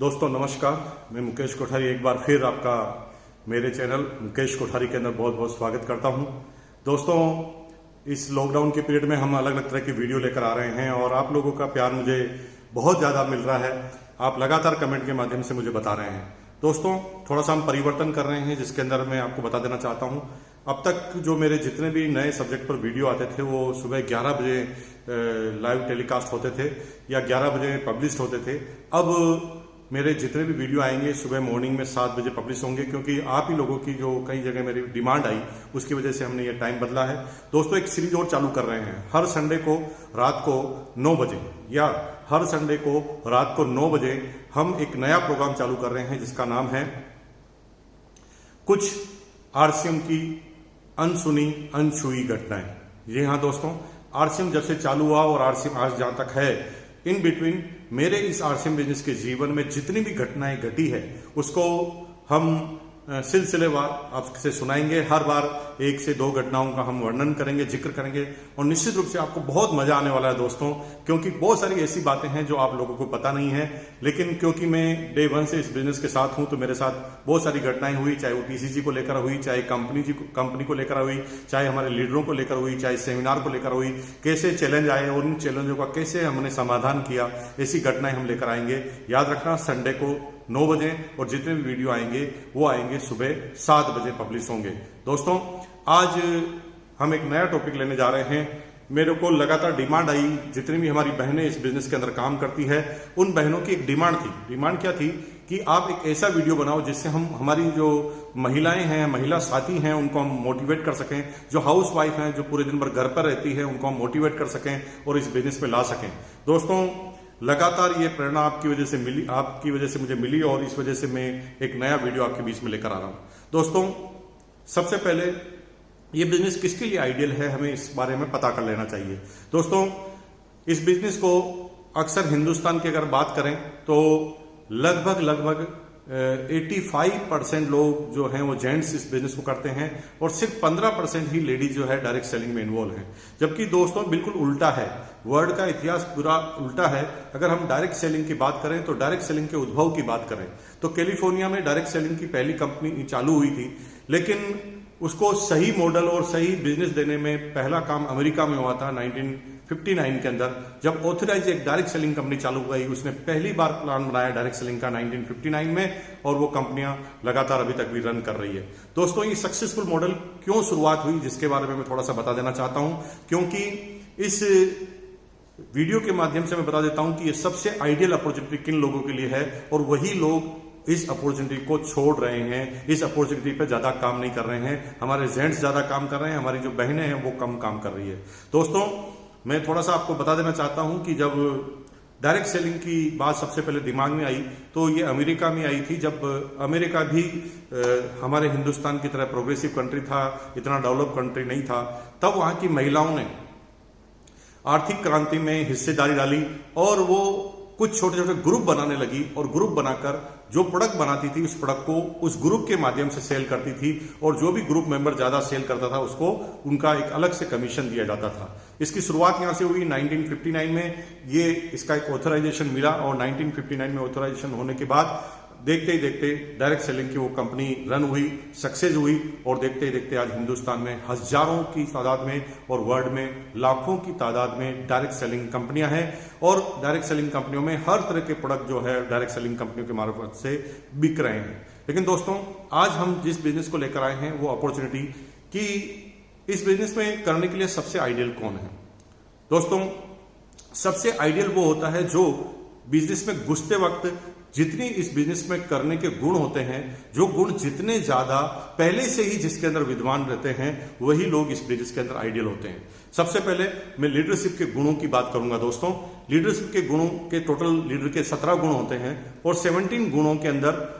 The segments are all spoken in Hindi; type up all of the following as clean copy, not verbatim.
दोस्तों नमस्कार, मैं मुकेश कोठारी एक बार फिर आपका मेरे चैनल मुकेश कोठारी के अंदर बहुत बहुत स्वागत करता हूं। दोस्तों, इस लॉकडाउन के पीरियड में हम अलग अलग तरह की वीडियो लेकर आ रहे हैं और आप लोगों का प्यार मुझे बहुत ज़्यादा मिल रहा है। आप लगातार कमेंट के माध्यम से मुझे बता रहे हैं। दोस्तों, थोड़ा सा हम परिवर्तन कर रहे हैं जिसके अंदर मैं आपको बता देना चाहता हूं। अब तक जो मेरे जितने भी नए सब्जेक्ट पर वीडियो आते थे वो सुबह 11 बजे लाइव टेलीकास्ट होते थे या 11 बजे पब्लिश होते थे। अब मेरे जितने भी वीडियो आएंगे सुबह मॉर्निंग में 7 बजे पब्लिश होंगे, क्योंकि आप ही लोगों की जो कई जगह मेरी डिमांड आई उसकी वजह से हमने ये टाइम बदला है। दोस्तों, एक सीरीज और चालू कर रहे हैं। हर संडे को रात को 9 बजे या हर संडे को रात को 9 बजे हम एक नया प्रोग्राम चालू कर रहे हैं जिसका नाम है कुछ आरसीएम की अनसुनी अनछुई घटनाएं। जी हाँ दोस्तों, आरसीएम जब से चालू हुआ और आरसीएम आज जहां तक है, इन बिटवीन मेरे इस आरसीएम बिजनेस के जीवन में जितनी भी घटनाएं घटी है उसको हम सिलसिलेवार आपसे सुनाएंगे। हर बार 1 से 2 घटनाओं का हम वर्णन करेंगे, जिक्र करेंगे और निश्चित रूप से आपको बहुत मजा आने वाला है दोस्तों, क्योंकि बहुत सारी ऐसी बातें हैं जो आप लोगों को पता नहीं है। लेकिन क्योंकि मैं डे 1 से इस बिजनेस के साथ हूं तो मेरे साथ बहुत सारी घटनाएं हुई, चाहे वो पीसीजी को लेकर हुई, चाहे कंपनी को लेकर हुई, चाहे हमारे लीडरों को लेकर हुई, चाहे सेमिनार को लेकर हुई। कैसे चैलेंज आए और उन चैलेंजों का कैसे हमने समाधान किया, ऐसी घटनाएं हम लेकर आएंगे। याद रखना, संडे को 9 बजे और जितने भी वीडियो आएंगे वो आएंगे सुबह 7 बजे पब्लिश होंगे। दोस्तों, आज हम एक नया टॉपिक लेने जा रहे हैं। मेरे को लगातार डिमांड आई, जितनी भी हमारी बहनें इस बिजनेस के अंदर काम करती है उन बहनों की एक डिमांड थी। डिमांड क्या थी कि आप एक ऐसा वीडियो बनाओ जिससे हम हमारी जो महिलाएं हैं, महिला साथी हैं, उनको हम मोटिवेट कर सकें। जो हाउस वाइफ हैं, जो पूरे दिन भर घर पर रहती है, उनको हम मोटिवेट कर सकें और इस बिजनेस में ला सकें। दोस्तों, लगातार ये प्रेरणा आपकी वजह से मिली, आपकी वजह से मुझे मिली और इस वजह से मैं एक नया वीडियो आपके बीच में लेकर आ रहा हूं। दोस्तों, सबसे पहले ये बिजनेस किसके लिए आइडियल है, हमें इस बारे में पता कर लेना चाहिए। दोस्तों, इस बिजनेस को अक्सर हिंदुस्तान की अगर बात करें तो लगभग 85% लोग जो हैं वो जेंट्स इस बिजनेस को करते हैं और सिर्फ 15% ही लेडीज जो है डायरेक्ट सेलिंग में इन्वॉल्व हैं। जबकि दोस्तों बिल्कुल उल्टा है, वर्ल्ड का इतिहास पूरा उल्टा है। अगर हम डायरेक्ट सेलिंग की बात करें तो डायरेक्ट सेलिंग के उद्भव की बात करें तो कैलिफोर्निया में डायरेक्ट सेलिंग की पहली कंपनी चालू हुई थी, लेकिन उसको सही मॉडल और सही बिजनेस देने में पहला काम अमेरिका में हुआ था 1959 के अंदर, जब ऑथराइज एक डायरेक्ट सेलिंग कंपनी चालू हुई। उसने पहली बार प्लान बनाया डायरेक्ट सेलिंग का 1959 में और वो कंपनियां लगातार अभी तक भी रन कर रही है। दोस्तों, ये सक्सेसफुल मॉडल क्यों शुरुआत हुई जिसके बारे में मैं थोड़ा सा बता देना चाहता हूं, क्योंकि इस वीडियो के माध्यम से मैं बता देता हूं कि ये सबसे आइडियल अपॉर्चुनिटी किन लोगों के लिए है और वही लोग इस अपॉर्चुनिटी को छोड़ रहे हैं, इस अपॉर्चुनिटी पे ज्यादा काम नहीं कर रहे हैं। हमारे जेंट्स ज्यादा काम कर रहे हैं, हमारी जो बहनें हैं वो कम काम कर रही है। दोस्तों, मैं थोड़ा सा आपको बता देना चाहता हूं कि जब डायरेक्ट सेलिंग की बात सबसे पहले दिमाग में आई तो ये अमेरिका में आई थी, जब अमेरिका भी हमारे हिंदुस्तान की तरह प्रोग्रेसिव कंट्री था, इतना डेवलप कंट्री नहीं था। तब वहां की महिलाओं ने आर्थिक क्रांति में हिस्सेदारी डाली और वो कुछ छोटे छोटे ग्रुप बनाने लगी और ग्रुप बनाकर जो प्रोडक्ट बनाती थी उस प्रोडक्ट को उस ग्रुप के माध्यम से सेल करती थी और जो भी ग्रुप मेंबर ज्यादा सेल करता था उसको उनका एक अलग से कमीशन दिया जाता था। इसकी शुरुआत यहां से हुई 1959 में। ये इसका एक ऑथराइजेशन मिला और 1959 में ऑथराइजेशन होने के बाद देखते ही देखते डायरेक्ट सेलिंग की वो कंपनी रन हुई, सक्सेस हुई और देखते ही देखते आज हिंदुस्तान में हजारों की तादाद में और वर्ल्ड में लाखों की तादाद में डायरेक्ट सेलिंग कंपनियां हैं और डायरेक्ट सेलिंग कंपनियों में हर तरह के प्रोडक्ट जो है डायरेक्ट सेलिंग कंपनियों के मार्फत से बिक रहे हैं। लेकिन दोस्तों, आज हम जिस बिजनेस को लेकर आए हैं वो अपॉर्चुनिटी कि इस बिजनेस में करने के लिए सबसे आइडियल कौन है। दोस्तों, सबसे आइडियल वो होता है जो बिजनेस में घुसते वक्त जितनी इस बिजनेस में करने के गुण होते हैं, जो गुण जितने ज्यादा पहले से ही जिसके अंदर विद्वान रहते हैं, वही लोग इस बिजनेस के अंदर आइडियल होते हैं। सबसे पहले मैं लीडरशिप के गुणों की बात करूंगा। दोस्तों, लीडरशिप के गुणों के टोटल लीडर के 17 गुण होते हैं और 17 गुणों के अंदर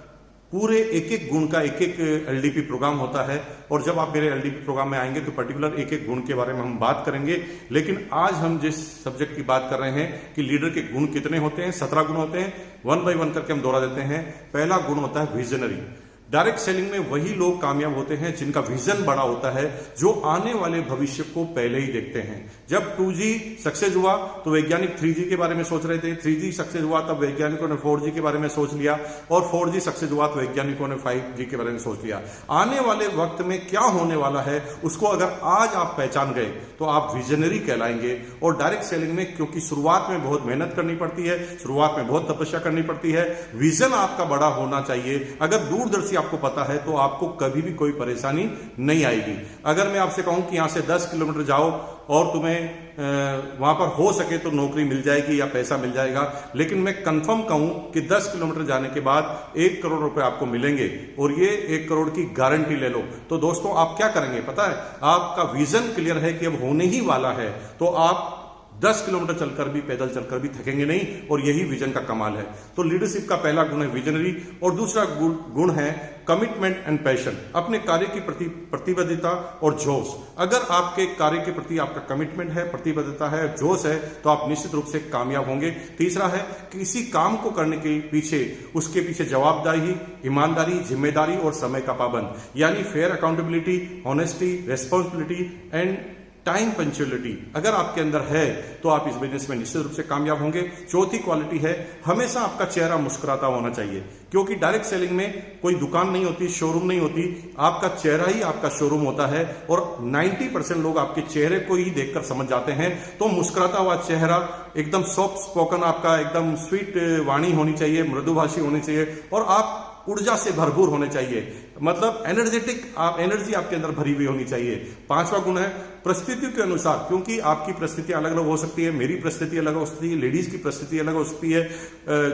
पूरे एक एक गुण का एक एक एलडीपी प्रोग्राम होता है और जब आप मेरे एलडीपी प्रोग्राम में आएंगे तो पर्टिकुलर एक एक गुण के बारे में हम बात करेंगे। लेकिन आज हम जिस सब्जेक्ट की बात कर रहे हैं कि लीडर के गुण कितने होते हैं, 17 गुण होते हैं, 1 बाय 1 करके हम दोहरा देते हैं। पहला गुण होता है विजनरी। डायरेक्ट सेलिंग में वही लोग कामयाब होते हैं जिनका विजन बड़ा होता है, जो आने वाले भविष्य को पहले ही देखते हैं। जब 2G सक्सेस हुआ तो वैज्ञानिक 3G के बारे में सोच रहे थे, 3G सक्सेस हुआ तब वैज्ञानिकों ने 4G के बारे में सोच लिया, और 4G सक्सेस हुआ तो वैज्ञानिकों ने 5G के बारे में सोच लिया। आने वाले वक्त में क्या होने वाला है उसको अगर आज आप पहचान गए तो आप विजनरी कहलाएंगे। और डायरेक्ट सेलिंग में क्योंकि शुरुआत में बहुत मेहनत करनी पड़ती है, शुरुआत में बहुत तपस्या करनी पड़ती है, विजन आपका बड़ा होना चाहिए। अगर दूरदर्शी आपको पता है तो आपको कभी भी कोई परेशानी नहीं आएगी। अगर मैं आपसे कहूं कि यहां से 10 किलोमीटर जाओ और तुम्हें वहां पर हो सके तो नौकरी मिल जाएगी या पैसा मिल जाएगा, लेकिन मैं कंफर्म कहूं कि 10 किलोमीटर जाने के बाद 1 करोड़ रुपए आपको मिलेंगे, और ये 1 करोड़ की गारंटी ले लो। तो दोस्तों आप क्या करेंगे पता है, आपका विजन क्लियर है कि अब होने ही वाला है, तो आप 10 किलोमीटर चलकर भी, पैदल चलकर भी थकेंगे नहीं, और यही विजन का कमाल है। तो लीडरशिप का पहला गुण है विजनरी, और दूसरा गुण है कमिटमेंट एंड पैशन, अपने कार्य के प्रति प्रतिबद्धता और जोश। अगर आपके कार्य के प्रति आपका कमिटमेंट है, प्रतिबद्धता है, जोश है, तो आप निश्चित रूप से कामयाब होंगे। तीसरा है किसी काम को करने के पीछे, उसके पीछे जवाबदारी, ईमानदारी, जिम्मेदारी और समय का पाबंद, यानी fair accountability, honesty, responsibility and time punctuality अगर आपके अंदर है तो आप इस बिजनेस में निश्चित रूप से कामयाब होंगे। चौथी क्वालिटी है हमेशा आपका चेहरा मुस्कुराता होना चाहिए, क्योंकि डायरेक्ट सेलिंग में कोई दुकान नहीं होती, शोरूम नहीं होती, आपका चेहरा ही आपका शोरूम होता है, और 90% लोग आपके चेहरे को ही देखकर समझ जाते हैं। तो मुस्कुराता हुआ चेहरा, एकदम सॉफ्ट स्पोकन, आपका एकदम स्वीट वाणी होनी चाहिए, मृदुभाषी होनी चाहिए, और आप ऊर्जा से भरपूर होने चाहिए, मतलब एनर्जेटिक, आप एनर्जी आपके अंदर भरी हुई होनी चाहिए। पांचवा गुण है परिस्थितियों के अनुसार, क्योंकि आपकी परिस्थिति अलग अलग हो सकती है, मेरी परिस्थिति अलग हो सकती है, लेडीज की परिस्थिति अलग हो सकती है,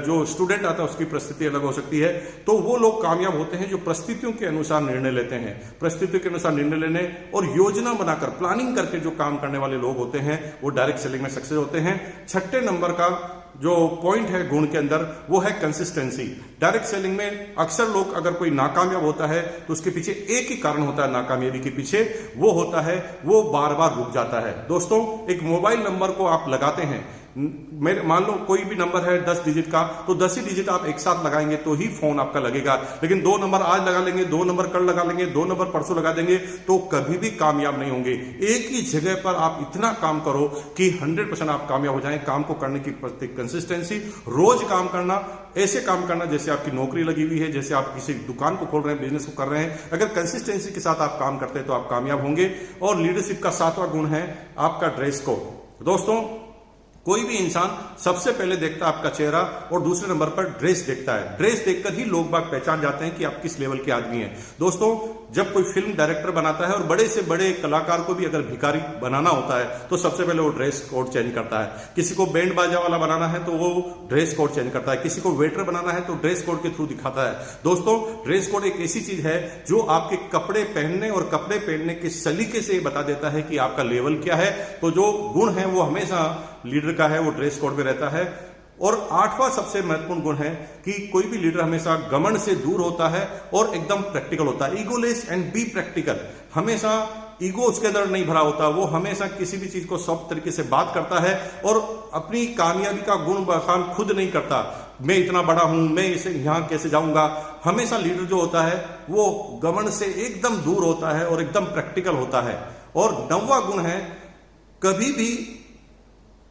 जो स्टूडेंट आता है उसकी परिस्थिति अलग हो सकती है। तो वो लोग कामयाब होते हैं जो परिस्थितियों के अनुसार निर्णय लेते हैं। परिस्थितियों के अनुसार निर्णय लेने और योजना बनाकर, प्लानिंग करके जो काम करने वाले लोग होते हैं वो डायरेक्ट सेलिंग में सक्सेस होते हैं। छठे नंबर का जो पॉइंट है गुण के अंदर वो है कंसिस्टेंसी। डायरेक्ट सेलिंग में अक्सर लोग, अगर कोई नाकामयाब होता है तो उसके पीछे एक ही कारण होता है नाकामयाबी के पीछे, वो होता है वो बार बार रुक जाता है। दोस्तों एक मोबाइल नंबर को आप लगाते हैं, मेरे मान लो कोई भी नंबर है 10 डिजिट का, तो 10 ही डिजिट आप एक साथ लगाएंगे तो ही फोन आपका लगेगा। लेकिन 2 नंबर आज लगा लेंगे, 2 नंबर कल लगा लेंगे, 2 नंबर परसों लगा देंगे, तो कभी भी कामयाब नहीं होंगे। एक ही जगह पर आप इतना काम करो कि 100% आप कामयाब हो जाएं। काम को करने की कंसिस्टेंसी, रोज काम करना, ऐसे काम करना जैसे आपकी नौकरी लगी हुई है, जैसे आप किसी दुकान को खोल रहे हैं, बिजनेस को कर रहे हैं। अगर कंसिस्टेंसी के साथ आप काम करते हैं तो आप कामयाब होंगे। और लीडरशिप का 7वां गुण है आपका ड्रेस कोड। दोस्तों कोई भी इंसान सबसे पहले देखता है आपका चेहरा, और दूसरे नंबर पर ड्रेस देखता है। ड्रेस देखकर ही लोग बाग पहचान जाते हैं कि आप किस लेवल के आदमी हैं। दोस्तों जब कोई फिल्म डायरेक्टर बनाता है और बड़े से बड़े कलाकार को भी अगर भिखारी बनाना होता है तो सबसे पहले वो ड्रेस कोड चेंज करता है। किसी को बैंड बाजा वाला बनाना है तो वो ड्रेस कोड चेंज करता है, किसी को वेटर बनाना है तो ड्रेस कोड के थ्रू दिखाता है। दोस्तों ड्रेस कोड एक ऐसी चीज है जो आपके कपड़े पहनने और कपड़े पहनने के सलीके से बता देता है कि आपका लेवल क्या है। तो जो गुण है वो हमेशा लीडर का है, वो ड्रेस कोड में रहता है। और 8वां सबसे महत्वपूर्ण गुण है कि कोई भी लीडर हमेशा घमंड से दूर होता है और एकदम प्रैक्टिकल होता है। ईगोलेस एंड बी प्रैक्टिकल, हमेशा ईगो उसके अंदर नहीं भरा होता, वो हमेशा किसी भी चीज को सॉफ्ट तरीके से बात करता है और अपनी कामयाबी का गुण बखान खुद नहीं करता। मैं इतना बड़ा हूं, मैं इसे यहां कैसे जाऊंगा। हमेशा लीडर जो होता है वो घमंड से एकदम दूर होता है और एकदम प्रैक्टिकल होता है। और 9वां गुण है कभी भी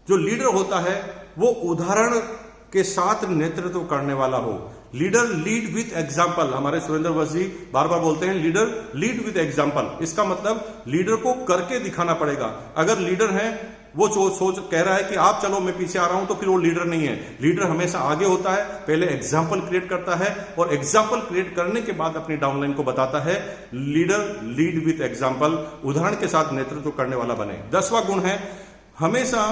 जो लीडर होता है वो उदाहरण के साथ नेतृत्व करने वाला हो। लीडर लीड विथ एग्जाम्पल, हमारे सुरेंद्र वश जी बार बार बोलते हैं लीडर लीड विथ एग्जाम्पल। इसका मतलब लीडर को करके दिखाना पड़ेगा। अगर लीडर है वो सोच कह रहा है कि आप चलो मैं पीछे आ रहा हूं, तो फिर वो लीडर नहीं है। लीडर हमेशा आगे होता है, पहले एग्जाम्पल क्रिएट करता है और एग्जाम्पल क्रिएट करने के बाद अपनी डाउनलाइन को बताता है। लीडर लीड विथ एग्जाम्पल, उदाहरण के साथ नेतृत्व करने वाला बने। 10वां गुण है हमेशा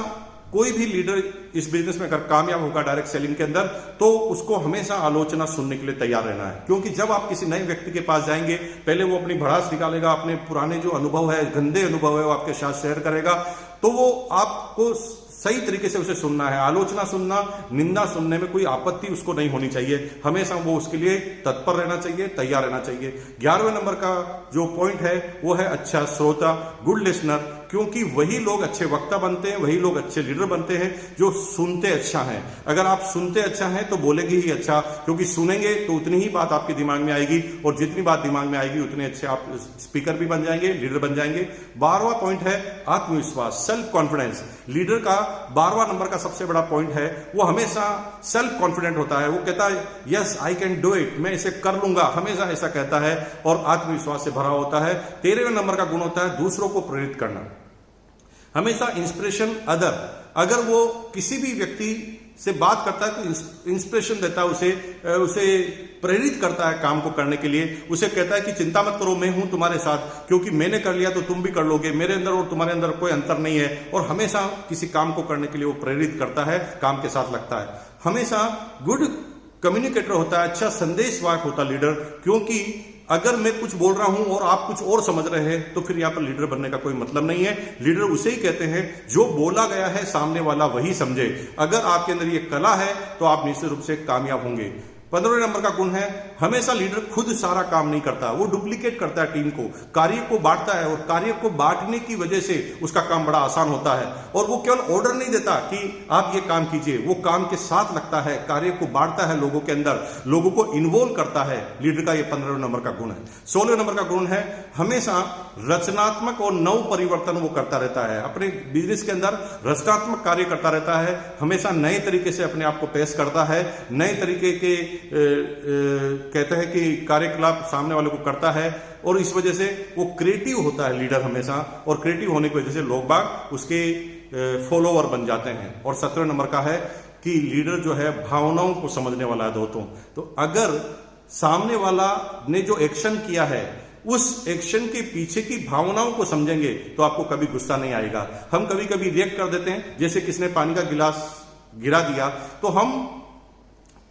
कोई भी लीडर इस बिजनेस में अगर कामयाब होगा डायरेक्ट सेलिंग के अंदर, तो उसको हमेशा आलोचना सुनने के लिए तैयार रहना है। क्योंकि जब आप किसी नए व्यक्ति के पास जाएंगे, पहले वो अपनी भड़ास निकालेगा, अपने पुराने जो अनुभव है, गंदे अनुभव है, वो आपके साथ शेयर करेगा। तो वो आपको सही तरीके से उसे सुनना है। आलोचना सुनना, निंदा सुनने में कोई आपत्ति उसको नहीं होनी चाहिए। हमेशा वो उसके लिए तत्पर रहना चाहिए, तैयार रहना चाहिए। 11वें नंबर का जो पॉइंट है वो है अच्छा श्रोता, गुड लिसनर। क्योंकि वही लोग अच्छे वक्ता बनते हैं, वही लोग अच्छे लीडर बनते हैं जो सुनते अच्छा हैं। अगर आप सुनते अच्छा हैं तो बोलेंगे ही अच्छा, क्योंकि सुनेंगे तो उतनी ही बात आपके दिमाग में आएगी, और जितनी बात दिमाग में आएगी उतने अच्छे आप स्पीकर भी बन जाएंगे, लीडर बन जाएंगे। 12वां पॉइंट है आत्मविश्वास, सेल्फ कॉन्फिडेंस। लीडर का 12वां नंबर का सबसे बड़ा पॉइंट है, वो हमेशा सेल्फ कॉन्फिडेंट होता है। वो कहता है yes I can do it, मैं इसे कर लूंगा, हमेशा ऐसा कहता है और आत्मविश्वास से भरा होता है। 13वें नंबर का गुण होता है दूसरों को प्रेरित करना, हमेशा इंस्पिरेशन अदर। अगर वो किसी भी व्यक्ति से बात करता है तो इंस्पिरेशन देता है, उसे प्रेरित करता है काम को करने के लिए। उसे कहता है कि चिंता मत करो, मैं हूं तुम्हारे साथ, क्योंकि मैंने कर लिया तो तुम भी कर लोगे, मेरे अंदर और तुम्हारे अंदर कोई अंतर नहीं है। और हमेशा किसी काम को करने के लिए वो प्रेरित करता है, काम के साथ लगता है। हमेशा गुड कम्युनिकेटर होता है, अच्छा संदेशवाहक होता है लीडर, क्योंकि अगर मैं कुछ बोल रहा हूं और आप कुछ और समझ रहे हैं तो फिर यहां पर लीडर बनने का कोई मतलब नहीं है। लीडर उसे ही कहते हैं जो बोला गया है सामने वाला वही समझे। अगर आपके अंदर ये कला है तो आप निश्चित रूप से कामयाब होंगे। 15वें नंबर का गुण है हमेशा लीडर खुद सारा काम नहीं करता, वो डुप्लीकेट करता है टीम को, कार्य को बांटता है, और कार्य को बांटने की वजह से उसका काम बड़ा आसान होता है। और वो केवल ऑर्डर नहीं देता कि आप ये काम कीजिए, वो काम के साथ लगता है, कार्य को बांटता है लोगों के अंदर, लोगों को इन्वॉल्व करता है। लीडर का ये 15वें नंबर का गुण है। 16वें नंबर का गुण है हमेशा रचनात्मक और नव परिवर्तन वो करता रहता है। अपने बिजनेस के अंदर रचनात्मक कार्य करता रहता है, हमेशा नए तरीके से अपने आप को पेश करता है, नए तरीके के कहते हैं कि कार्यकलाप सामने वाले को करता है, और इस वजह से वो क्रिएटिव होता है लीडर हमेशा, और क्रिएटिव होने की वजह से लोग बाग उसके फॉलोअर बन जाते हैं। और 17वें नंबर का है कि लीडर जो है भावनाओं को समझने वाला है दोस्तों। तो अगर सामने वाला ने जो एक्शन किया है उस एक्शन के पीछे की भावनाओं को समझेंगे तो आपको कभी गुस्सा नहीं आएगा। हम कभी कभी रिएक्ट कर देते हैं, जैसे किसने पानी का गिलास गिरा दिया तो हम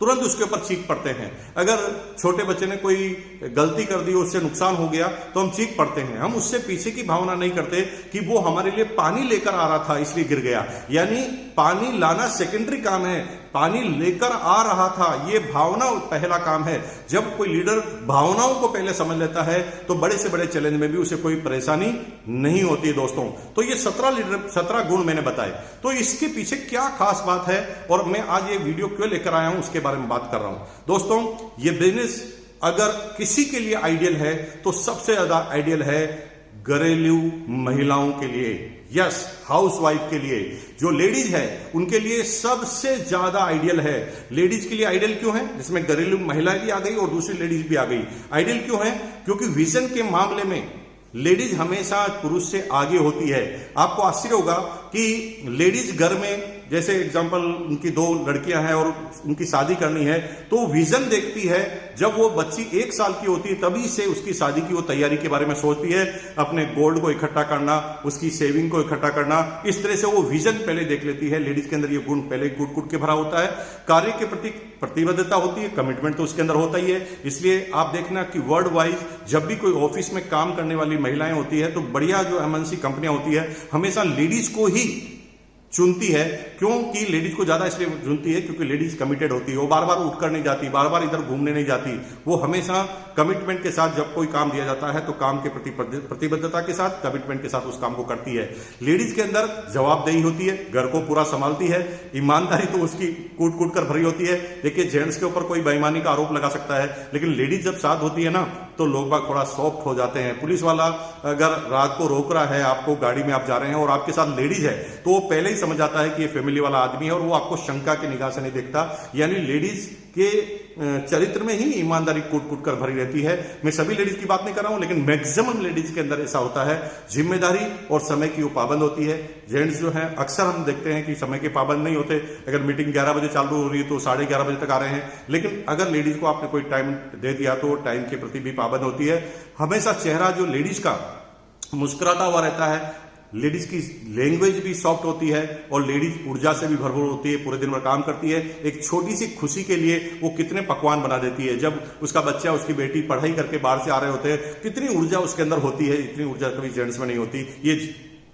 तुरंत उसके ऊपर चीख पड़ते हैं। अगर छोटे बच्चे ने कोई गलती कर दी, उससे नुकसान हो गया तो हम चीख पड़ते हैं, हम उससे पीछे की भावना नहीं करते कि वो हमारे लिए पानी लेकर आ रहा था इसलिए गिर गया। यानी पानी लाना सेकेंडरी काम है, पानी लेकर आ रहा था ये भावना पहला काम है। जब कोई लीडर भावनाओं को पहले समझ लेता है तो बड़े से बड़े चैलेंज में भी उसे कोई परेशानी नहीं होती है दोस्तों। तो ये 17 गुण मैंने बताए, तो इसके पीछे क्या खास बात है और मैं आज ये वीडियो क्यों लेकर आया हूं उसके बारे में बात कर रहा हूं। दोस्तों ये बिजनेस अगर किसी के लिए आइडियल है तो सबसे ज्यादा आइडियल है घरेलू महिलाओं के लिए, यस हाउसवाइफ के लिए। जो लेडीज है उनके लिए सबसे ज्यादा आइडियल है। लेडीज के लिए आइडियल क्यों है, जिसमें घरेलू महिलाएं भी आ गई और दूसरी लेडीज भी आ गई। आइडियल क्यों है, क्योंकि विजन के मामले में लेडीज हमेशा पुरुष से आगे होती है। आपको आश्चर्य होगा कि लेडीज घर में, जैसे एग्जांपल उनकी 2 लड़कियां हैं और उनकी शादी करनी है, तो विजन देखती है। जब वो बच्ची 1 साल की होती है तभी से उसकी शादी की वो तैयारी के बारे में सोचती है, अपने गोल्ड को इकट्ठा करना, उसकी सेविंग को इकट्ठा करना, इस तरह से वो विजन पहले देख लेती है। लेडीज के अंदर ये गुण पहले कूट के भरा होता है। कार्य के प्रति प्रतिबद्धता होती है, कमिटमेंट तो उसके अंदर होता ही है। इसलिए आप देखना कि वर्ल्ड वाइज जब भी कोई ऑफिस में काम करने वाली महिलाएं होती है तो बढ़िया जो एमएनसी कंपनियां होती है हमेशा लेडीज को ही चुनती है। क्योंकि लेडीज को ज्यादा इसलिए चुनती है क्योंकि लेडीज कमिटेड होती है, वो बार बार उठकर नहीं जाती, बार बार इधर घूमने नहीं जाती, वो हमेशा कमिटमेंट के साथ जब कोई काम दिया जाता है तो काम के प्रति प्रतिबद्धता के साथ, कमिटमेंट के साथ उस काम को करती है। लेडीज के अंदर जवाबदेही होती है, घर को पूरा संभालती है, ईमानदारी तो उसकी कूट कूट कर भरी होती है। देखिए जेंट्स के ऊपर कोई बेईमानी का आरोप लगा सकता है, लेकिन लेडीज जब साथ होती है ना तो लोग बाग थोड़ा सॉफ्ट हो जाते हैं। पुलिस वाला अगर रात को रोक रहा है आपको, गाड़ी में आप जा रहे हैं और आपके साथ लेडीज है, तो वो पहले ही समझ जाता है कि ये फैमिली वाला आदमी है और वो आपको शंका की निगाह से नहीं देखता। यानी लेडीज के चरित्र में ही ईमानदारी कूट कूट कर भरी रहती है। मैं सभी लेडीज की बात नहीं कर रहा हूं, लेकिन मैक्सिमम लेडीज के अंदर ऐसा होता है। जिम्मेदारी और समय की वो पाबंद होती है। जेंट्स जो है अक्सर हम देखते हैं कि समय के पाबंद नहीं होते। अगर मीटिंग 11 बजे चालू हो रही है तो 11:30 बजे तक आ रहे हैं, लेकिन अगर लेडीज को आपने कोई टाइम दे दिया तो टाइम के प्रति भी पाबंद होती है। हमेशा चेहरा जो लेडीज का मुस्कुराता हुआ रहता है। लेडीज की लैंग्वेज भी सॉफ्ट होती है और लेडीज ऊर्जा से भी भरपूर होती है, पूरे दिन भर काम करती है। एक छोटी सी खुशी के लिए वो कितने पकवान बना देती है। जब उसका बच्चा, उसकी बेटी पढ़ाई करके बाहर से आ रहे होते हैं, कितनी ऊर्जा उसके अंदर होती है, इतनी ऊर्जा कभी जेंट्स में नहीं होती। ये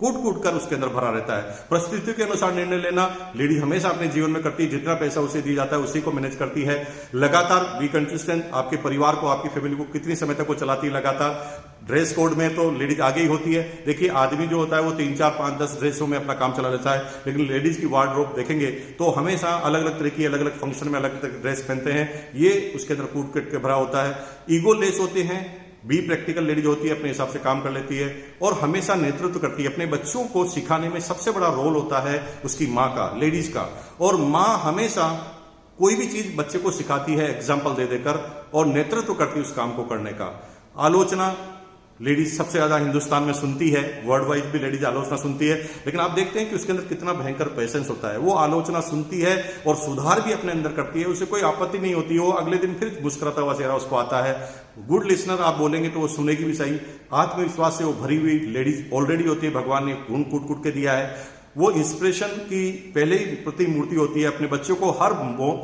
कूट कूट कर उसके अंदर भरा रहता है। परिस्थितियों के अनुसार निर्णय लेना लेडीज हमेशा अपने जीवन में करती है। जितना पैसा उसे दिया जाता है उसी को मैनेज करती है। लगातार बी कंसिस्टेंट, आपके परिवार को, आपकी फैमिली को कितनी समय तक वो चलाती है लगातार। ड्रेस कोड में तो लेडीज आगे ही होती है। देखिए आदमी जो होता है वो 3, 4, 5, 10 ड्रेसों में अपना काम चला लेता है, लेकिन लेडीज की वार्डरोब देखेंगे तो हमेशा अलग अलग तरह की, अलग अलग फंक्शन में अलग तरह की ड्रेस पहनते हैं। ये उसके अंदर कूट कट के भरा होता है। ईगो लेस होते हैं, बी प्रैक्टिकल लेडीज होती है, अपने हिसाब से काम कर लेती है और हमेशा नेतृत्व करती है। अपने बच्चों को सिखाने में सबसे बड़ा रोल होता है उसकी माँ का, लेडीज का। और माँ हमेशा कोई भी चीज बच्चे को सिखाती है एग्जाम्पल दे देकर और नेतृत्व करती है उस काम को करने का। आलोचना लेडीज सबसे ज्यादा हिंदुस्तान में सुनती है, वर्ल्ड वाइड भी लेडीज आलोचना सुनती है, लेकिन आप देखते हैं कि उसके अंदर कितना भयंकर पेशेंस होता है। वो आलोचना सुनती है और सुधार भी अपने अंदर करती है, उसे कोई आपत्ति नहीं होती, वो अगले दिन फिर मुस्कुराता हुआ चेहरा उसको आता है। गुड लिसनर आप बोलेंगे तो वो सुनेगी भी सही। आत्मविश्वास से वो भरी हुई लेडीज ऑलरेडी होती है, भगवान ने गुण कूट कूट के दिया है। वो इंस्पिरेशन की पहले ही प्रतिमूर्ति होती है, अपने बच्चों को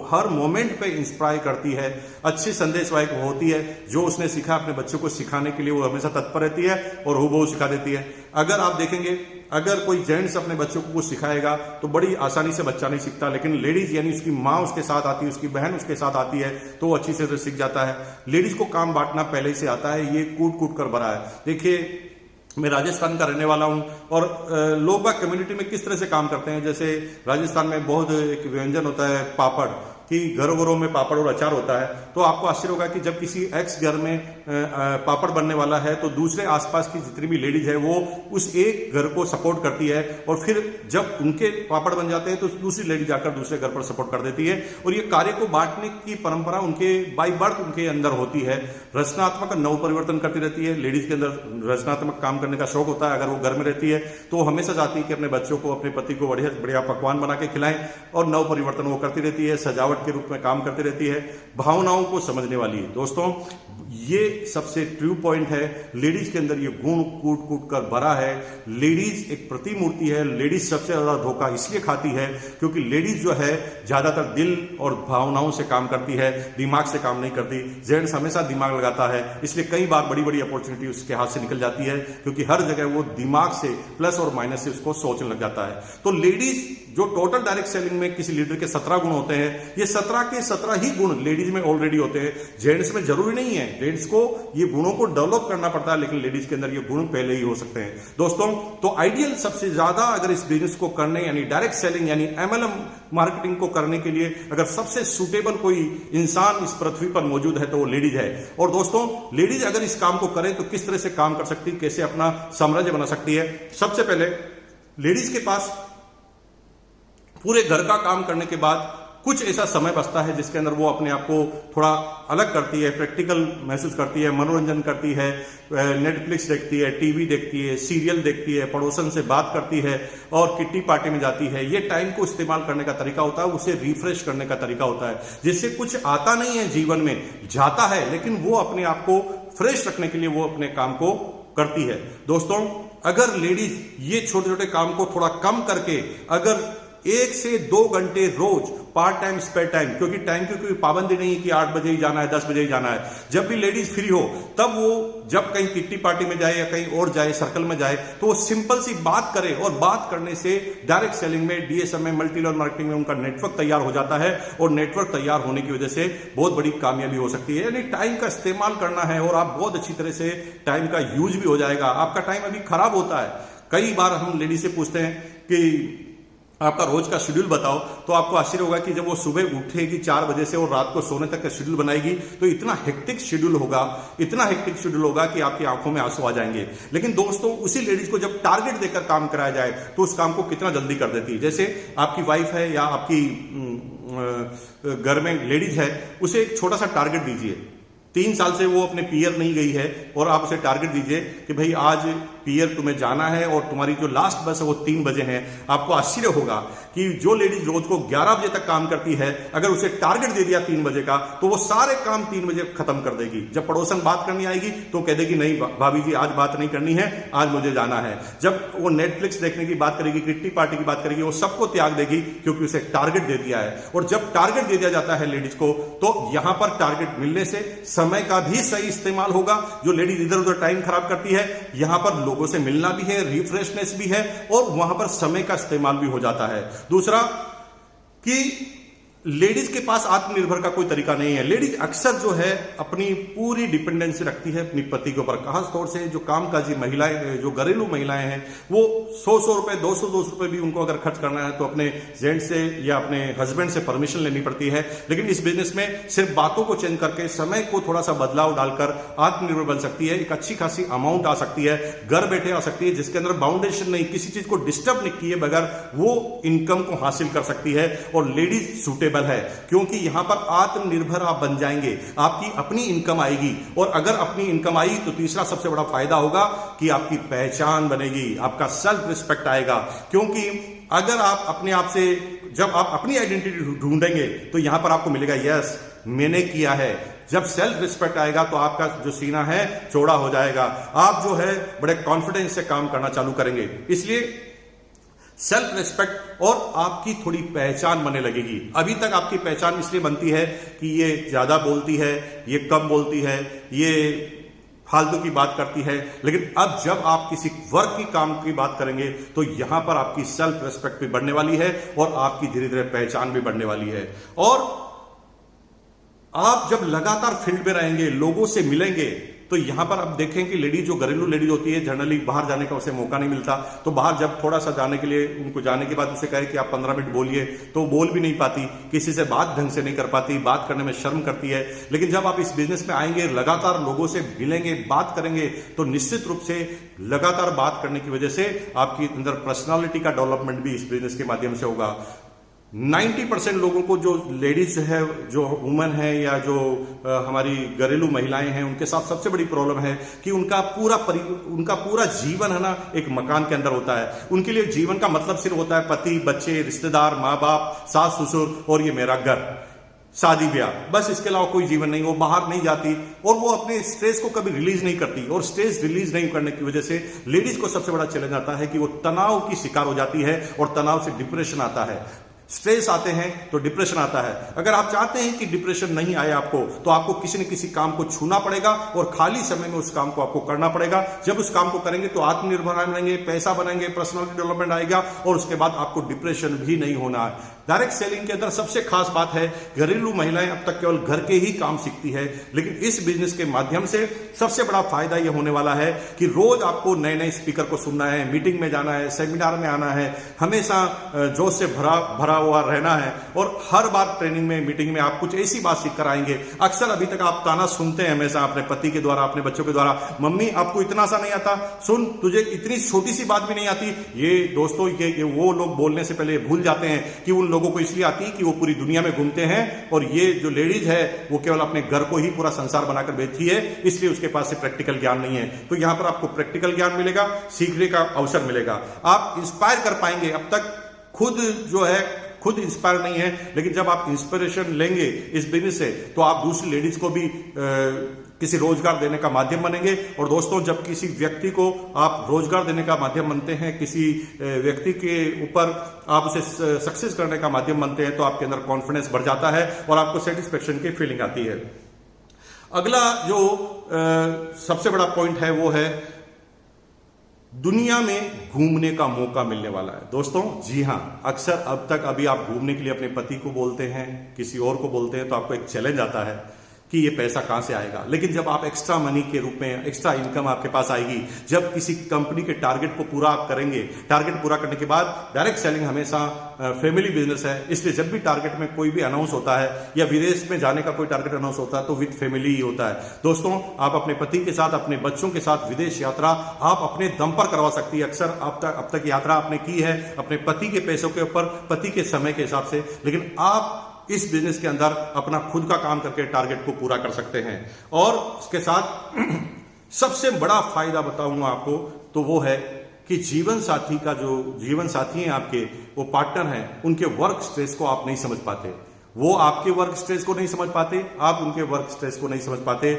हर मोमेंट पे इंस्पायर करती है, अच्छी संदेशवाहक होती है। जो उसने सीखा अपने बच्चों को सिखाने के लिए वो हमेशा तत्पर रहती है और हूबहू सिखा देती है। अगर आप देखेंगे अगर कोई जेंट्स अपने बच्चों को कुछ सिखाएगा तो बड़ी आसानी से बच्चा नहीं सीखता, लेकिन लेडीज यानी उसकी माँ उसके साथ आती है, उसकी बहन उसके साथ आती है तो वो अच्छी से सीख जाता है। लेडीज को काम बांटना पहले से आता है, ये कूट कूट कर भरा है। देखिए मैं राजस्थान का रहने वाला हूं और लोग बाग कम्युनिटी में किस तरह से काम करते हैं। जैसे राजस्थान में बहुत एक व्यंजन होता है पापड़, कि घरों घरों में पापड़ और अचार होता है। तो आपको आश्चर्य होगा कि जब किसी एक्स घर में पापड़ बनने वाला है तो दूसरे आसपास की जितनी भी लेडीज है वो उस एक घर को सपोर्ट करती है और फिर जब उनके पापड़ बन जाते हैं तो दूसरी लेडी जाकर दूसरे घर पर सपोर्ट कर देती है। और ये कार्य को बांटने की परंपरा उनके बाय बर्थ उनके अंदर होती है। रचनात्मक नव परिवर्तन करती रहती है। लेडीज के अंदर रचनात्मक काम करने का शौक होता है। अगर वो घर में रहती है तो हमेशा चाहती है कि अपने बच्चों को, अपने पति को बढ़िया बढ़िया पकवान बना के खिलाएं और नव परिवर्तन वो करती रहती है, सजावट के रूप में काम करती रहती है, भावनाओं को समझने वाली है। दोस्तों ये सबसे ट्रू पॉइंट है, लेडीज के अंदर ये गुण कूट कूट कर भरा है। लेडीज एक प्रतिमूर्ति है। लेडीज सबसे ज्यादा धोखा इसलिए खाती है क्योंकि लेडीज जो है ज्यादातर दिल और भावनाओं से काम करती है, दिमाग से काम नहीं करती। जेंट्स हमेशा दिमाग लगाता है, इसलिए कई बार बड़ी बड़ी अपॉर्चुनिटी उसके हाथ से निकल जाती है क्योंकि हर जगह वो दिमाग से प्लस और माइनस से उसको सोचने लग जाता है। तो लेडीज जो टोटल डायरेक्ट सेलिंग में किसी लीडर के 17 गुण होते हैं, ये 17 के 17 ही गुण लेडीज में ऑलरेडी होते हैं। जेंट्स में जरूरी नहीं है, जेंट्स को ये गुणों को डेवलप करना पड़ता है, लेकिन लेडीज के अंदर ये गुण पहले ही हो सकते हैं। दोस्तों तो आइडियल सबसे ज्यादा अगर इस बिजनेस को करने यानी डायरेक्ट सेलिंग यानी MLM मार्केटिंग को करने के लिए अगर सबसे सुटेबल कोई इंसान इस पृथ्वी पर मौजूद है तो वो लेडीज है। और दोस्तों लेडीज अगर इस काम को करे तो किस तरह से काम कर सकती है, कैसे अपना साम्राज्य बना सकती है। सबसे पहले लेडीज के पास पूरे घर का काम करने के बाद कुछ ऐसा समय बचता है जिसके अंदर वो अपने आप को थोड़ा अलग करती है, प्रैक्टिकल महसूस करती है, मनोरंजन करती है, नेटफ्लिक्स देखती है, टीवी देखती है, सीरियल देखती है, पड़ोसन से बात करती है और किट्टी पार्टी में जाती है। ये टाइम को इस्तेमाल करने का तरीका होता है, उसे रिफ्रेश करने का तरीका होता है। जिससे कुछ आता नहीं है जीवन में, जाता है, लेकिन वो अपने आप को फ्रेश रखने के लिए वो अपने काम को करती है। दोस्तों अगर लेडीज ये छोटे छोटे काम को थोड़ा कम करके अगर 1 से 2 घंटे रोज पार्ट टाइम स्पेयर टाइम, क्योंकि टाइम की कोई पाबंदी नहीं है कि 8 बजे ही जाना है, 10 बजे ही जाना है। जब भी लेडीज फ्री हो तब वो जब कहीं किट्टी पार्टी में जाए या कहीं और जाए, सर्कल में जाए, तो वो सिंपल सी बात करे और बात करने से डायरेक्ट सेलिंग में, DSM में, मल्टी लेवल मार्केटिंग में उनका नेटवर्क तैयार हो जाता है और नेटवर्क तैयार होने की वजह से बहुत बड़ी कामयाबी हो सकती है। यानी टाइम का इस्तेमाल करना है और आप बहुत अच्छी तरह से टाइम का यूज भी हो जाएगा। आपका टाइम अभी खराब होता है। कई बार हम लेडीज से पूछते हैं कि आपका रोज का शेड्यूल बताओ, तो आपको आश्चर्य होगा कि जब वो सुबह उठेगी 4 बजे से और रात को सोने तक का शेड्यूल बनाएगी तो इतना हेक्टिक शेड्यूल होगा, इतना हेक्टिक शेड्यूल होगा कि आपकी आंखों में आंसू आ जाएंगे। लेकिन दोस्तों उसी लेडीज को जब टारगेट देकर काम कराया जाए तो उस काम को कितना जल्दी कर देती है। जैसे आपकी वाइफ है या आपकी घर में लेडीज है, उसे एक छोटा सा टारगेट दीजिए। 3 साल से वो अपने पीयर नहीं गई है और आप उसे टारगेट दीजिए कि भाई आज पीयर तुम्हें जाना है और तुम्हारी जो लास्ट बस है वो 3 बजे है। आपको आश्चर्य होगा कि जो लेडीज रोज को 11 बजे तक काम करती है, अगर उसे टारगेट दे दिया 3 बजे का तो वो सारे काम 3 बजे खत्म कर देगी। जब पड़ोसन बात करनी आएगी तो कह देगी नहीं भाभी जी आज बात नहीं करनी है, आज मुझे जाना है। जब वो नेटफ्लिक्स देखने की बात करेगी, किट्टी पार्टी की बात करेगी, वो सबको त्याग देगी क्योंकि उसे टारगेट दे दिया है। और जब टारगेट दे दिया जाता है लेडीज को तो यहां पर टारगेट मिलने से समय का भी सही इस्तेमाल होगा। जो लेडीज इधर उधर टाइम खराब करती है, यहां पर लोगों से मिलना भी है, रिफ्रेशनेस भी है और वहां पर समय का इस्तेमाल भी हो जाता है। दूसरा कि लेडीज के पास आत्मनिर्भर का कोई तरीका नहीं है। लेडीज अक्सर जो है अपनी पूरी डिपेंडेंसी रखती है अपनी पति के ऊपर। खास तौर से जो कामकाजी महिलाएं, जो घरेलू महिलाएं हैं, वो 100 रुपए 200 रुपए भी उनको अगर खर्च करना है तो अपने जेंट से या अपने हस्बैंड से परमिशन लेनी पड़ती है। लेकिन इस बिजनेस में सिर्फ बातों को चेंज करके, समय को थोड़ा सा बदलाव डालकर आत्मनिर्भर बन सकती है। एक अच्छी खासी अमाउंट आ सकती है, घर बैठे आ सकती है, जिसके अंदर बाउंडेशन नहीं, किसी चीज को डिस्टर्ब नहीं किए बगैर वो इनकम को हासिल कर सकती है। और लेडीज सूटेबल है क्योंकि यहां पर आत्मनिर्भर आप बन जाएंगे, आपकी अपनी इनकम आएगी। और अगर अपनी इनकम आई तो तीसरा सबसे बड़ा फायदा होगा कि आपकी पहचान बनेगी, आपका सेल्फ रिस्पेक्ट आएगा। क्योंकि अगर आप अपने आप से, जब आप अपनी आइडेंटिटी ढूंढेंगे तो यहां पर आपको मिलेगा यस मैंने किया है। जब सेल्फ रिस्पेक्ट आएगा तो आपका जो सीना है चौड़ा हो जाएगा, आप जो है बड़े कॉन्फिडेंस से काम करना चालू करेंगे। इसलिए सेल्फ रिस्पेक्ट और आपकी थोड़ी पहचान बनने लगेगी। अभी तक आपकी पहचान इसलिए बनती है कि ये ज्यादा बोलती है, ये कम बोलती है, ये फालतू की बात करती है। लेकिन अब जब आप किसी वर्क की काम की बात करेंगे तो यहां पर आपकी सेल्फ रिस्पेक्ट भी बढ़ने वाली है और आपकी धीरे धीरे पहचान भी बढ़ने वाली है। और आप जब लगातार फील्ड में रहेंगे, लोगों से मिलेंगे, तो यहां पर अब देखें कि लेडीज, जो घरेलू लेडीज होती है, जनरली बाहर जाने का उसे मौका नहीं मिलता। तो बाहर जब थोड़ा सा जाने के लिए, उनको जाने के बाद उसे कहे कि आप 15 मिनट बोलिए, तो वो बोल भी नहीं पाती, किसी से बात ढंग से नहीं कर पाती, बात करने में शर्म करती है। लेकिन जब आप इस बिजनेस में आएंगे, लगातार लोगों से मिलेंगे, बात करेंगे, तो निश्चित रूप से लगातार बात करने की वजह से आपकी अंदर पर्सनालिटी का डेवलपमेंट भी इस बिजनेस के माध्यम से होगा। 90% लोगों को, जो लेडीज है, जो वुमेन है या जो हमारी घरेलू महिलाएं हैं, उनके साथ सबसे बड़ी प्रॉब्लम है कि उनका पूरा जीवन है ना एक मकान के अंदर होता है। उनके लिए जीवन का मतलब सिर्फ होता है पति, बच्चे, रिश्तेदार, माँ बाप, सास ससुर और ये मेरा घर, शादी ब्याह, बस इसके अलावा कोई जीवन नहीं। वो बाहर नहीं जाती और वो अपने स्ट्रेस को कभी रिलीज नहीं करती। और स्ट्रेस रिलीज नहीं करने की वजह से लेडीज को सबसे बड़ा चैलेंज आता है कि वो तनाव की शिकार हो जाती है और तनाव से डिप्रेशन आता है। स्ट्रेस आते हैं तो डिप्रेशन आता है। अगर आप चाहते हैं कि डिप्रेशन नहीं आए आपको, तो आपको किसी न किसी काम को छूना पड़ेगा और खाली समय में उस काम को आपको करना पड़ेगा। जब उस काम को करेंगे तो आत्मनिर्भर बनेंगे, पैसा बनाएंगे, पर्सनालिटी डेवलपमेंट आएगा और उसके बाद आपको डिप्रेशन भी नहीं होना है। डायरेक्ट सेलिंग के अंदर सबसे खास बात है, घरेलू महिलाएं अब तक केवल घर के ही काम सीखती है, लेकिन इस बिजनेस के माध्यम से सबसे बड़ा फायदा यह होने वाला है कि रोज आपको नए नए स्पीकर को सुनना है, मीटिंग में जाना है, सेमिनार में आना है, हमेशा जोश से भरा हुआ रहना है। और हर बार ट्रेनिंग में, मीटिंग में आप कुछ ऐसी बात सीख कर आएंगे। अक्सर अभी तक आप ताना सुनते हैं हमेशा अपने पति के द्वारा, अपने बच्चों के द्वारा, मम्मी आपको इतना सा नहीं आता, सुन तुझे इतनी छोटी सी बात भी नहीं आती। ये दोस्तों, ये वो लोग बोलने से पहले भूल जाते हैं कि उन लोगों को इसलिए आती है कि वो पूरी दुनिया में घूमते हैं, और ये जो लेडीज है वो केवल अपने घर को ही पूरा संसार बनाकर बैठी है, इसलिए उसके पास से प्रैक्टिकल ज्ञान नहीं है। तो यहां पर आपको प्रैक्टिकल ज्ञान मिलेगा, सीखने का अवसर मिलेगा, आप इंस्पायर कर पाएंगे। अब तक खुद इंस्पायर नहीं है, लेकिन जब आप इंस्पिरेशन लेंगे इस बिजनेस से तो आप दूसरी लेडीज को भी किसी रोजगार देने का माध्यम बनेंगे। और दोस्तों, जब किसी व्यक्ति को आप रोजगार देने का माध्यम बनते हैं, किसी व्यक्ति के ऊपर आप उसे सक्सेस करने का माध्यम बनते हैं, तो आपके अंदर कॉन्फिडेंस बढ़ जाता है और आपको सेटिस्फेक्शन की फीलिंग आती है। अगला जो सबसे बड़ा पॉइंट है वो है दुनिया में घूमने का मौका मिलने वाला है। दोस्तों जी हां, अक्सर अब तक अभी आप घूमने के लिए अपने पति को बोलते हैं, किसी और को बोलते हैं, तो आपको एक चैलेंज आता है कि ये पैसा कहां से आएगा। लेकिन जब आप एक्स्ट्रा मनी के रूप में, एक्स्ट्रा इनकम आपके पास आएगी, जब किसी कंपनी के टारगेट को पूरा आप करेंगे, टारगेट पूरा करने के बाद, डायरेक्ट सेलिंग हमेशा फैमिली बिजनेस है, इसलिए जब भी टारगेट में कोई भी अनाउंस होता है या विदेश में जाने का कोई टारगेट अनाउंस होता है तो विद फैमिली ही होता है। दोस्तों, आप अपने पति के साथ, अपने बच्चों के साथ विदेश यात्रा आप अपने दम पर करवा सकती है। अक्सर अब तक यात्रा आपने की है अपने पति के पैसों के ऊपर, पति के समय के हिसाब से, लेकिन आप इस बिजनेस के अंदर अपना खुद का काम करके टारगेट को पूरा कर सकते हैं। और इसके साथ सबसे बड़ा फायदा बताऊंगा आपको, तो वो है कि जीवन साथी का, जो जीवन साथी हैं आपके, वो पार्टनर हैं, उनके वर्क स्ट्रेस को आप नहीं समझ पाते, वो आपके वर्क स्ट्रेस को नहीं समझ पाते, आप उनके वर्क स्ट्रेस को नहीं समझ पाते,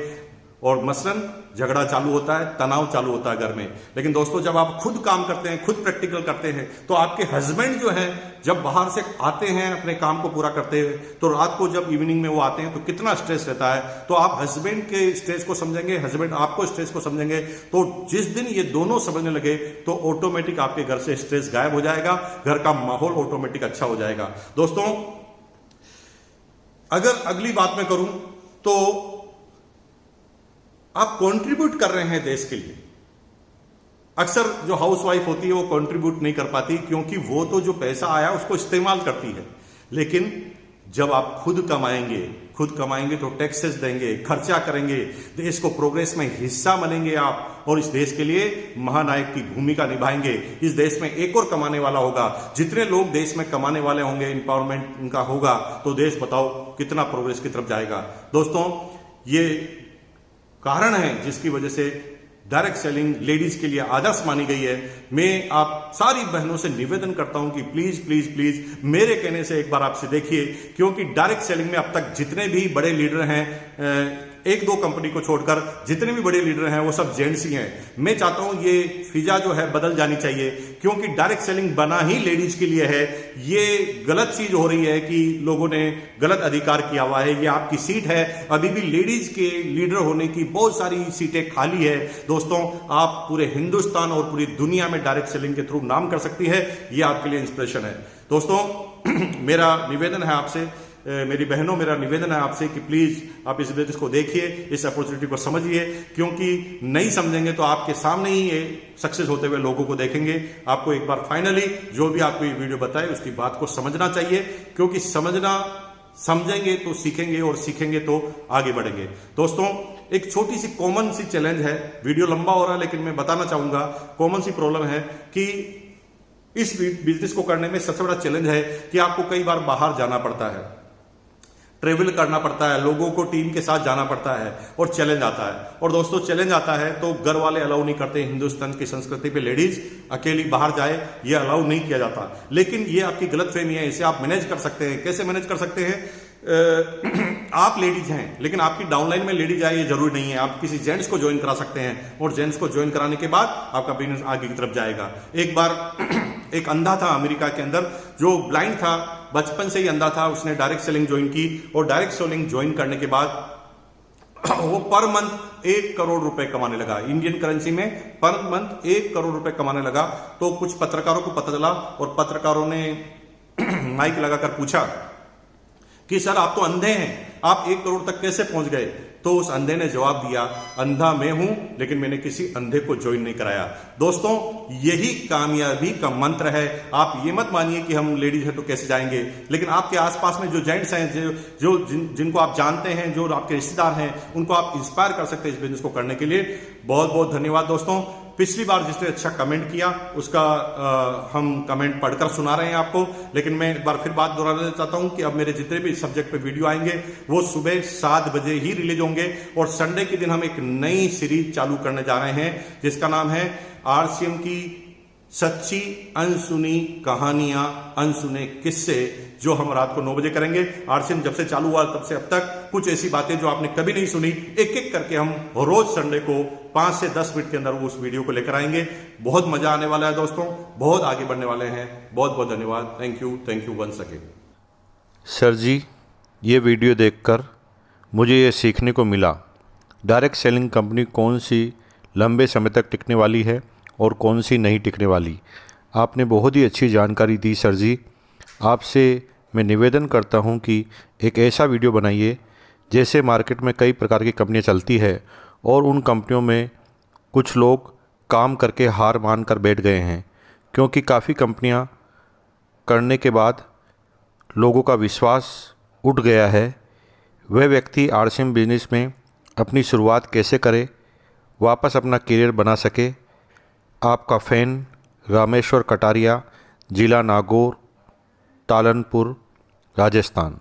और मसलन झगड़ा चालू होता है, तनाव चालू होता है घर में। लेकिन दोस्तों, जब आप खुद काम करते हैं, खुद प्रैक्टिकल करते हैं, तो आपके हस्बैंड जो है जब बाहर से आते हैं अपने काम को पूरा करते हुए, तो रात को जब इवनिंग में वो आते हैं तो कितना स्ट्रेस रहता है, तो आप हस्बैंड के स्ट्रेस को समझेंगे, हस्बैंड आपको स्ट्रेस को समझेंगे। तो जिस दिन ये दोनों समझने लगे तो ऑटोमेटिक आपके घर से स्ट्रेस गायब हो जाएगा, घर का माहौल ऑटोमेटिक अच्छा हो जाएगा। दोस्तों, अगर अगली बात मैं करूं तो आप कंट्रीब्यूट कर रहे हैं देश के लिए। अक्सर जो हाउसवाइफ होती है वो कंट्रीब्यूट नहीं कर पाती, क्योंकि वो तो जो पैसा आया उसको इस्तेमाल करती है। लेकिन जब आप खुद कमाएंगे तो टैक्सेस देंगे, खर्चा करेंगे, देश को प्रोग्रेस में हिस्सा बनेंगे आप, और इस देश के लिए महानायक की भूमिका निभाएंगे। इस देश में एक और कमाने वाला होगा। जितने लोग देश में कमाने वाले होंगे, एम्पावरमेंट उनका होगा, तो देश बताओ कितना प्रोग्रेस की तरफ जाएगा। दोस्तों, ये कारण है जिसकी वजह से डायरेक्ट सेलिंग लेडीज के लिए आदर्श मानी गई है। मैं आप सारी बहनों से निवेदन करता हूं कि प्लीज प्लीज प्लीज मेरे कहने से एक बार आपसे देखिए, क्योंकि डायरेक्ट सेलिंग में अब तक जितने भी बड़े लीडर हैं, एक दो कंपनी को छोड़कर जितने भी बड़े लीडर हैं वो सब जेंट्स ही हैं। मैं चाहता हूं ये फिजा जो है बदल जानी चाहिए, क्योंकि डायरेक्ट सेलिंग बना ही लेडीज के लिए है। ये गलत चीज हो रही है कि लोगों ने गलत अधिकार किया हुआ है। ये आपकी सीट है, अभी भी लेडीज के लीडर होने की बहुत सारी सीटें खाली है। दोस्तों, आप पूरे हिंदुस्तान और पूरी दुनिया में डायरेक्ट सेलिंग के थ्रू नाम कर सकती है। ये आपके लिए इंस्पिरेशन है। दोस्तों, मेरा निवेदन है आपसे, मेरी बहनों, मेरा निवेदन है आपसे कि प्लीज आप इस बिजनेस को देखिए, इस अपॉर्चुनिटी को समझिए, क्योंकि नहीं समझेंगे तो आपके सामने ही ये सक्सेस होते हुए लोगों को देखेंगे। आपको एक बार फाइनली जो भी आपको ये वीडियो बताए उसकी बात को समझना चाहिए, क्योंकि समझेंगे तो सीखेंगे, और सीखेंगे तो आगे बढ़ेंगे। दोस्तों, एक छोटी सी कॉमन सी चैलेंज है, वीडियो लंबा हो रहा है लेकिन मैं बताना चाहूंगा। कॉमन सी प्रॉब्लम है कि इस बिजनेस को करने में सबसे बड़ा चैलेंज है कि आपको कई बार बाहर जाना पड़ता है, ट्रेवल करना पड़ता है, लोगों को टीम के साथ जाना पड़ता है, और चैलेंज आता है। और दोस्तों, चैलेंज आता है तो घर वाले अलाउ नहीं करते। हिंदुस्तान की संस्कृति पे लेडीज अकेली बाहर जाए ये अलाउ नहीं किया जाता। लेकिन ये आपकी गलतफहमी है, इसे आप मैनेज कर सकते हैं। कैसे मैनेज कर सकते हैं? आप लेडीज हैं, लेकिन आपकी डाउनलाइन में लेडीज आए ये जरूरी नहीं है। आप किसी जेंट्स को ज्वाइन करा सकते हैं, और जेंट्स को ज्वाइन कराने के बाद आपका बिजनेस आगे की तरफ जाएगा। एक बार एक अंधा था अमेरिका के अंदर, जो ब्लाइंड था, बचपन से ही अंधा था। उसने डायरेक्ट सेलिंग ज्वाइन की, और डायरेक्ट सेलिंग ज्वाइन करने के बाद वो पर मंथ 1 करोड़ रुपए कमाने लगा। इंडियन करेंसी में पर मंथ 1 करोड़ रुपए कमाने लगा। तो कुछ पत्रकारों को पता चला, और पत्रकारों ने माइक लगाकर पूछा कि सर, आप तो अंधे हैं, आप 1 करोड़ तक कैसे पहुंच गए? तो उस अंधे ने जवाब दिया, अंधा मैं हूं, लेकिन मैंने किसी अंधे को ज्वाइन नहीं कराया। दोस्तों, यही कामयाबी का मंत्र है। आप ये मत मानिए कि हम लेडीज हैं तो कैसे जाएंगे, लेकिन आपके आसपास में जो जेंट्स हैं, जिनको आप जानते हैं, जो आपके रिश्तेदार हैं, उनको आप इंस्पायर कर सकते हैं इस बिजनेस को करने के लिए। बहुत बहुत धन्यवाद दोस्तों। पिछली बार जिसने अच्छा कमेंट किया उसका हम कमेंट पढ़कर सुना रहे हैं आपको, लेकिन मैं एक बार फिर बात दोहराना चाहता हूं कि अब मेरे जितने भी सब्जेक्ट पे वीडियो आएंगे वो सुबह 7 बजे ही रिलीज होंगे, और संडे के दिन हम एक नई सीरीज चालू करने जा रहे हैं जिसका नाम है आरसीएम की सच्ची अनसुनी कहानियां, अनसुने किस्से, जो हम रात को 9 बजे करेंगे। आरसीएम जब से चालू हुआ तब से अब तक कुछ ऐसी बातें जो आपने कभी नहीं सुनी, एक एक करके हम रोज संडे को 5 से 10 मिनट के अंदर उस वीडियो को लेकर आएंगे। बहुत मजा आने वाला है दोस्तों, बहुत आगे बढ़ने वाले हैं। बहुत बहुत धन्यवाद। Thank you once again. Sir जी, ये वीडियो देखकर मुझे ये सीखने को मिला, डायरेक्ट सेलिंग कंपनी कौन सी लंबे समय तक टिकने वाली है और कौन सी नहीं टिकने वाली। आपने बहुत ही अच्छी जानकारी दी सर जी। आपसे मैं निवेदन करता हूं कि एक ऐसा वीडियो बनाइए, जैसे मार्केट में कई प्रकार की कंपनियां चलती है, और उन कंपनियों में कुछ लोग काम करके हार मान कर बैठ गए हैं, क्योंकि काफ़ी कंपनियां करने के बाद लोगों का विश्वास उठ गया है। वह व्यक्ति आरसीएम बिजनेस में अपनी शुरुआत कैसे करे, वापस अपना करियर बना सके। आपका फैन रामेश्वर कटारिया, जिला नागौर, तालनपुर, राजस्थान।